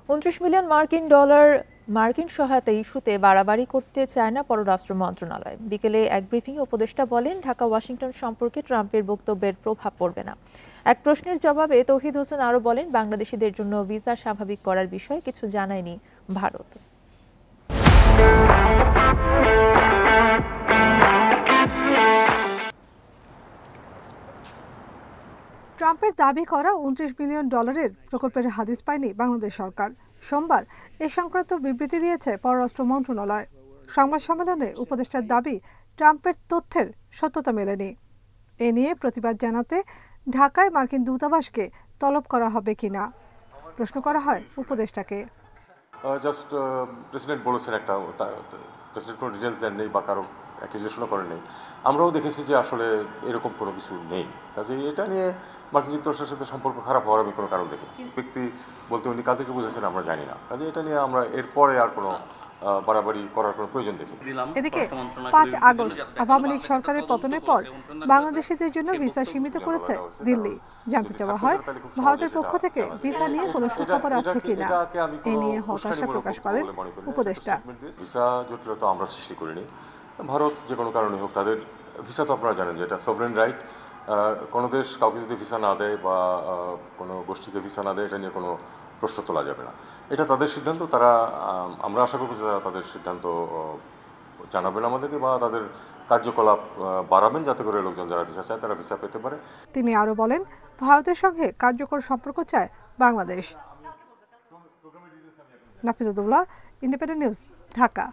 $29 million মার্কিন সহায়তা ইস্যুতে বাড়াবাড়ি করতে চায় না পররাষ্ট্র মন্ত্রণালয়। বিকেলে এক ব্রিফিংয়ে উপদেষ্টা বলেন, ঢাকা ওয়াশিংটন সম্পর্কে ট্রাম্পের বক্তব্যের প্রভাব পড়বে না। এক প্রশ্নের জবাবে তৌহিদ হোসেন আরও বলেন, বাংলাদেশিদের জন্য ভিসা স্বাভাবিক করার বিষয়ে কিছু জানায়নি ভারত। ট্রাম্পের দাবি করা $29 মিলিয়ন প্রকল্পের হাদিস পায়নি বাংলাদেশ সরকার। সোমবার এ সংক্রান্ত বিবৃতি দিয়েছে পররাষ্ট্র মন্ত্রণালয়। সংবাদ সম্মেলনে উপদেষ্টার দাবি, ট্রাম্পের তথ্যের সত্যতা মেলেনি। এ নিয়ে প্রতিবাদ জানাতে ঢাকায় মার্কিন দূতাবাসকে তলব করা হবে কিনা প্রশ্ন করা হয় উপদেষ্টাকে। প্রেসিডেন্ট বলেছেন, প্রেসিডেন্ট কোনো ডিটেলস দেন নেই বা কারো অ্যাকিউজেশনও করেন নেই। আমরাও দেখেছি যে আসলে এরকম কোনো কিছু নেই। কাজে এটা নিয়ে মার্কিন যুক্তরাষ্ট্রের সাথে সম্পর্ক খারাপ হওয়ার আমি কোনো কারণ দেখি। ব্যক্তি বলতে উনি কাদেরকে বুঝেছেন আমরা জানি না। কাজে এটা নিয়ে আমরা এরপরে আর কোনো বাড়াবাড়ি করার কোনো প্রয়োজন দেখি। এদিকে 5 আগস্ট আওয়ামী লীগ সরকারের পতনের পর বাংলাদেশিদের জন্য ভিসা সীমিত করেছে দিল্লি। জানতে চাওয়া হয়, ভারতের পক্ষ থেকে ভিসা নিয়ে কোনো সুখবর আছে কিনা। এ নিয়ে হতাশা প্রকাশ করেন উপদেষ্টা। ভিসা জটিলতা আমরা সৃষ্টি করিনি। ভারত যে কোনো কারণে হোক, তাদের ভিসা তো আপনারা জানেন যে এটা সভরেন রাইট। কোনো দেশ কাউকে যদি ভিসা না দেয় বা কোনো গোষ্ঠীকে ভিসা না দেয়, এটা নিয়ে কোনো প্রশ্ন তোলা যাবে না। এটা তাদের সিদ্ধান্ত। আমরা আশা করব যে তারা তাদের সিদ্ধান্ত জানাবেন আমাদেরকে বা তাদের কার্যকলাপ বাড়াবেন, যাতে করে লোকজন যারা ভিসা চায় তারা ভিসা পেতে পারে। তিনি আরও বলেন, ভারতের সঙ্গে কার্যকর সম্পর্ক চায় বাংলাদেশ। Nafijatullah, Independent News, Dhaka.